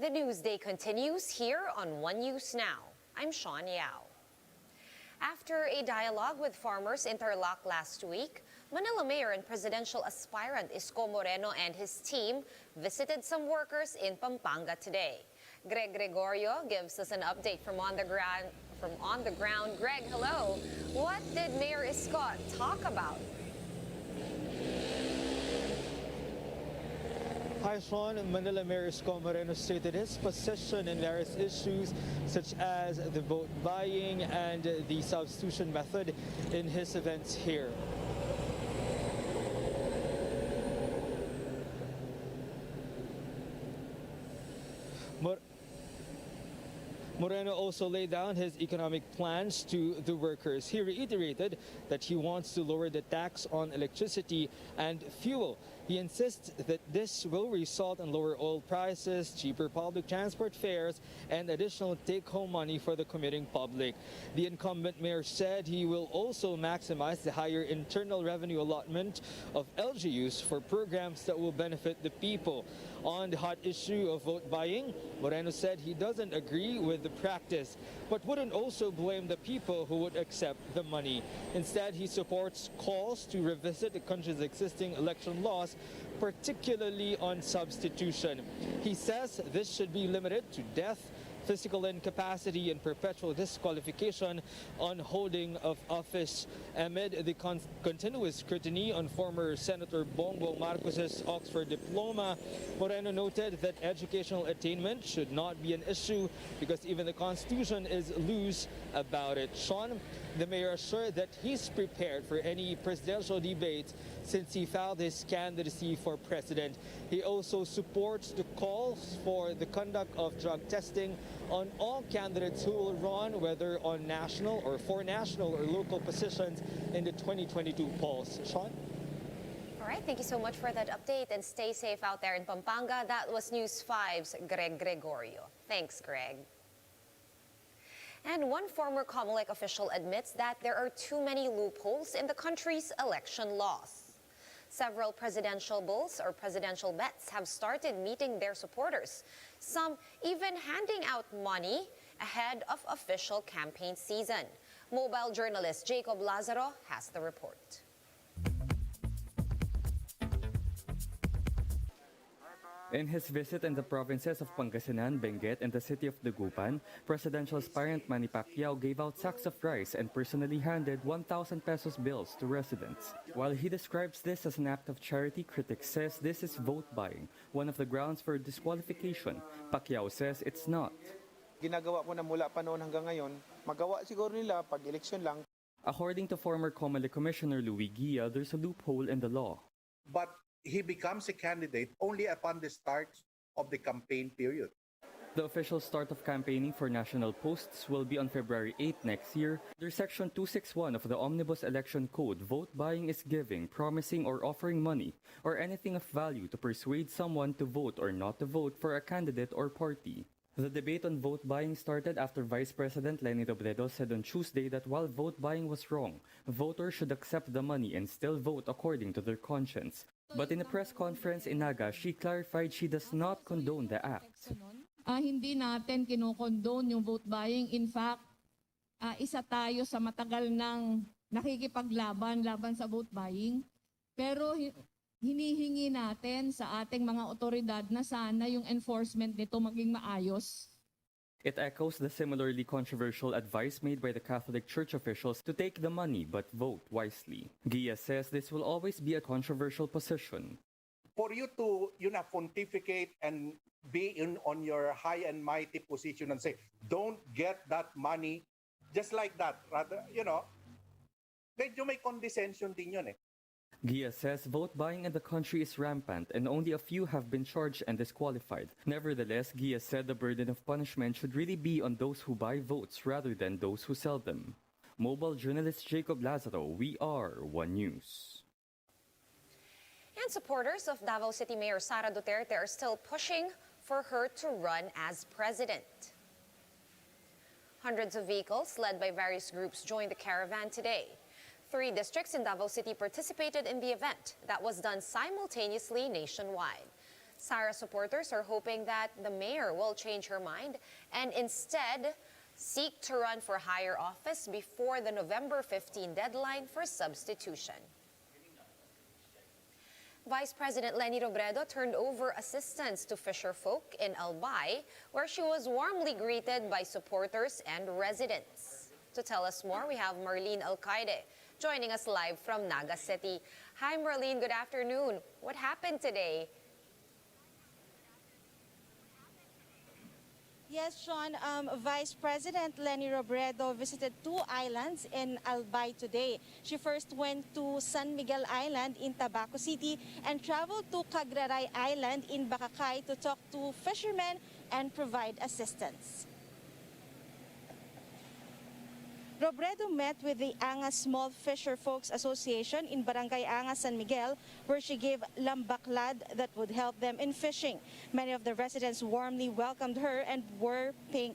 The Newsday continues here on One News Now. I'm Sean Yao. After a dialogue with farmers interlocked last week, Manila Mayor and presidential aspirant Isco Moreno and his team visited some workers in Pampanga today. Greg Gregorio gives us an update from on the ground. Greg, hello. What did Mayor Isco talk about? Hi, Sean. Manila Mayor Isco Moreno stated his position in various issues such as the vote buying and the substitution method in his events here. Moreno also laid down his economic plans to the workers. He reiterated that he wants to lower the tax on electricity and fuel. He insists that this will result in lower oil prices, cheaper public transport fares, and additional take-home money for the commuting public. The incumbent mayor said he will also maximize the higher internal revenue allotment of LGUs for programs that will benefit the people. On the hot issue of vote buying, Moreno said he doesn't agree with the practice, but wouldn't also blame the people who would accept the money. Instead, he supports calls to revisit the country's existing election laws, particularly on substitution. He says this should be limited to death, physical incapacity, and perpetual disqualification on holding of office. Amid the continuous scrutiny on former Senator Bongbong Marcos's Oxford diploma, Moreno noted that educational attainment should not be an issue because even the Constitution is loose about it. Sean, the mayor assured that he's prepared for any presidential debates since he filed his candidacy for president. He also supports the calls for the conduct of drug testing on all candidates who will run, whether on national or for national or local positions in the 2022 polls. Sean? All right, thank you so much for that update and stay safe out there in Pampanga. That was News 5's Greg Gregorio. Thanks, Greg. And one former COMELEC official admits that there are too many loopholes in the country's election laws. Several presidential bulls or presidential bets have started meeting their supporters, some even handing out money ahead of official campaign season. Mobile journalist Jacob Lazaro has the report. In his visit in the provinces of Pangasinan, Benguet, and the city of Dagupan, presidential aspirant Manny Pacquiao gave out sacks of rice and personally handed 1,000 pesos bills to residents. While he describes this as an act of charity, critics says this is vote buying, one of the grounds for disqualification. Pacquiao says it's not. Ginagawa ko na mula pa noon hanggang ngayon, magawa siguro nila pag eleksyon lang. According to former COMELEC Commissioner Louis Guia, there's a loophole in the law. But he becomes a candidate only upon the start of the campaign period. The official start of campaigning for national posts will be on February 8 next year. Under Section 261 of the Omnibus Election Code, vote buying is giving, promising, or offering money or anything of value to persuade someone to vote or not to vote for a candidate or party. The debate on vote buying started after Vice President Leni Robredo said on Tuesday that while vote buying was wrong, voters should accept the money and still vote according to their conscience. But in a press conference in Naga, she clarified she does not condone the act. Hindi natin kinokondone yung vote buying. In fact, isa tayo sa matagal nang nakikipaglaban sa vote buying. Pero hinihingi natin sa ating mga otoridad na sana yung enforcement nito maging maayos. It echoes the similarly controversial advice made by the Catholic Church officials to take the money but vote wisely. Guia says this will always be a controversial position. For you to, pontificate and be on your high and mighty position and say, don't get that money just like that. Rather, medyo may condescension din yun eh. Guia says vote buying in the country is rampant and only a few have been charged and disqualified. Nevertheless, Guia said the burden of punishment should really be on those who buy votes rather than those who sell them. Mobile journalist Jacob Lazaro, we are One News. And supporters of Davao City Mayor Sara Duterte are still pushing for her to run as president. Hundreds of vehicles led by various groups joined the caravan today. 3 districts in Davao City participated in the event that was done simultaneously nationwide. Sara supporters are hoping that the mayor will change her mind and instead seek to run for higher office before the November 15 deadline for substitution. Vice President Leni Robredo turned over assistance to fisherfolk in Albay, where she was warmly greeted by supporters and residents. To tell us more, we have Marlene Alcaide joining us live from Naga City. Hi Marlene, good afternoon. What happened today? Yes, Sean, Vice President Leni Robredo visited 2 islands in Albay today. She first went to San Miguel Island in Tabaco City and traveled to Cagraray Island in Bacacay to talk to fishermen and provide assistance. Robredo met with the Angas Small Fisher Folks Association in Barangay Angas, San Miguel, where she gave lambaklad that would help them in fishing. Many of the residents warmly welcomed her and wore pink.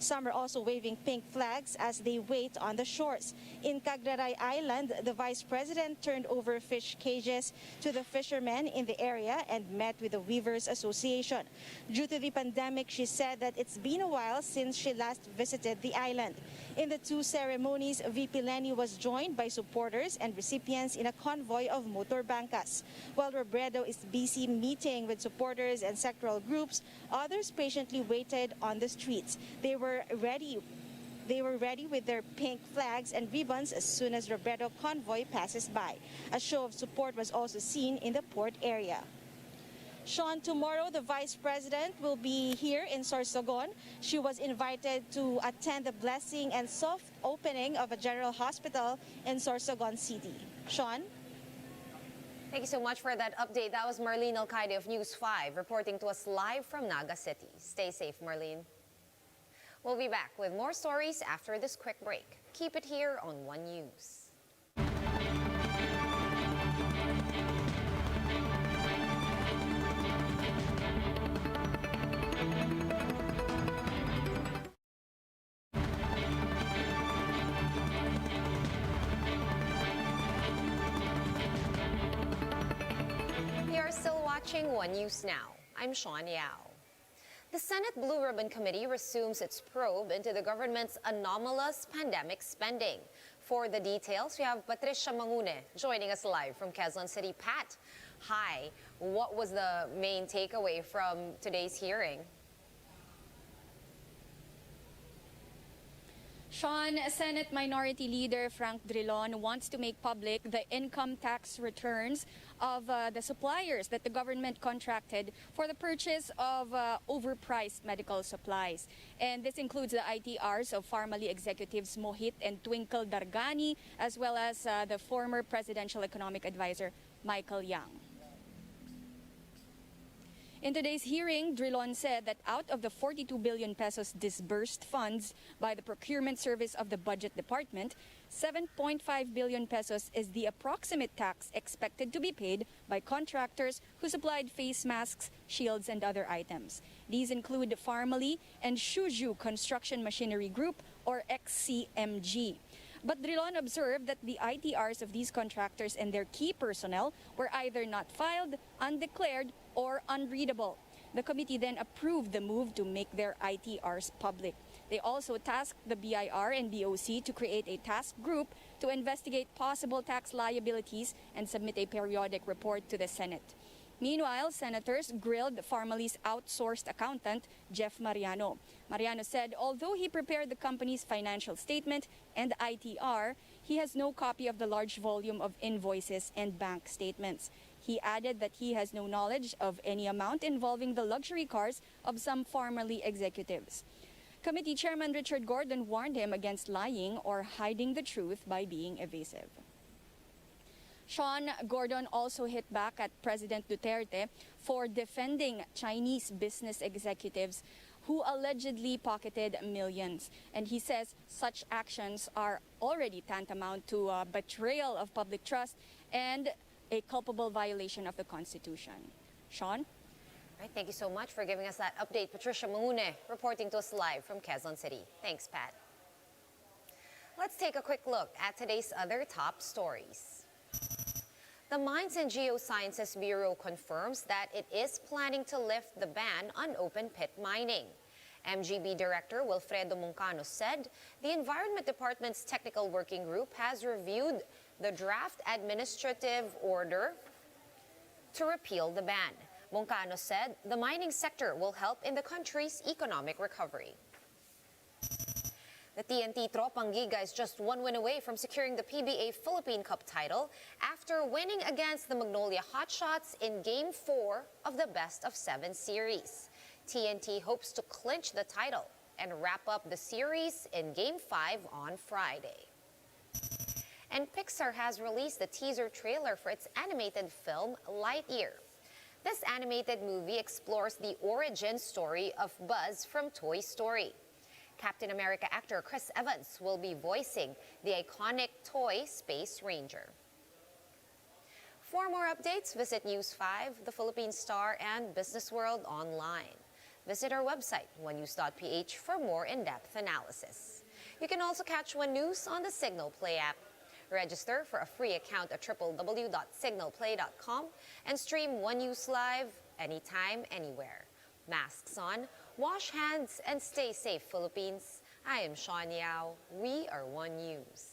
Some are also waving pink flags as they wait on the shores. In Cagraray Island, the Vice President turned over fish cages to the fishermen in the area and met with the Weavers Association. Due to the pandemic, she said that it's been a while since she last visited the island. In the 2 ceremonies, VP Leni was joined by supporters and recipients in a convoy of motor bangkas. While Robredo is busy meeting with supporters and sectoral groups, others patiently waited on the streets. They were ready with their pink flags and ribbons as soon as Robredo convoy passes by. A show of support was also seen in the port area. Sean, tomorrow the Vice President will be here in Sorsogon. She was invited to attend the blessing and soft opening of a general hospital in Sorsogon City. Sean? Thank you so much for that update. That was Marlene Alcaide of News 5 reporting to us live from Naga City. Stay safe, Marlene. We'll be back with more stories after this quick break. Keep it here on One News. You're still watching One News Now. I'm Sean Yao. The Senate Blue Ribbon Committee resumes its probe into the government's anomalous pandemic spending. For the details, we have Patricia Mangune joining us live from Quezon City. Pat, hi. What was the main takeaway from today's hearing? Sean, Senate Minority Leader Frank Drilon wants to make public the income tax returns of the suppliers that the government contracted for the purchase of overpriced medical supplies. And this includes the ITRs of Pharmally executives Mohit and Twinkle Dargani, as well as the former Presidential Economic Advisor Michael Yang. In today's hearing, Drilon said that out of the 42 billion pesos disbursed funds by the Procurement Service of the Budget Department, 7.5 billion pesos is the approximate tax expected to be paid by contractors who supplied face masks, shields, and other items. These include Pharmally and Shuju Construction Machinery Group, or XCMG. But Drilon observed that the ITRs of these contractors and their key personnel were either not filed, undeclared, or unreadable. The committee then approved the move to make their ITRs public. They also tasked the BIR and BOC to create a task group to investigate possible tax liabilities and submit a periodic report to the Senate. Meanwhile, senators grilled Pharmally's outsourced accountant, Jeff Mariano. Mariano said although he prepared the company's financial statement and ITR, he has no copy of the large volume of invoices and bank statements. He added that he has no knowledge of any amount involving the luxury cars of some Pharmally executives. Committee Chairman Richard Gordon warned him against lying or hiding the truth by being evasive. Sean, Gordon also hit back at President Duterte for defending Chinese business executives who allegedly pocketed millions. And he says such actions are already tantamount to a betrayal of public trust and a culpable violation of the Constitution. Sean? All right, thank you so much for giving us that update. Patricia Mangune reporting to us live from Quezon City. Thanks, Pat. Let's take a quick look at today's other top stories. The Mines and Geosciences Bureau confirms that it is planning to lift the ban on open pit mining. MGB Director Wilfredo Moncano said the Environment Department's Technical Working Group has reviewed the draft administrative order to repeal the ban. Moncano said the mining sector will help in the country's economic recovery. The TNT Tropang Giga is just one win away from securing the PBA Philippine Cup title after winning against the Magnolia Hotshots in Game 4 of the best-of-7 series. TNT hopes to clinch the title and wrap up the series in Game 5 on Friday. And Pixar has released the teaser trailer for its animated film Lightyear. This animated movie explores the origin story of Buzz from Toy Story. Captain America actor Chris Evans will be voicing the iconic toy Space Ranger. For more updates, visit News 5, The Philippine Star, and Business World online. Visit our website, onenews.ph, for more in-depth analysis. You can also catch One News on the Signal Play app. Register for a free account at www.signalplay.com and stream One News live anytime, anywhere. Masks on, wash hands, and stay safe, Philippines. I am Sean Yao. We are One News.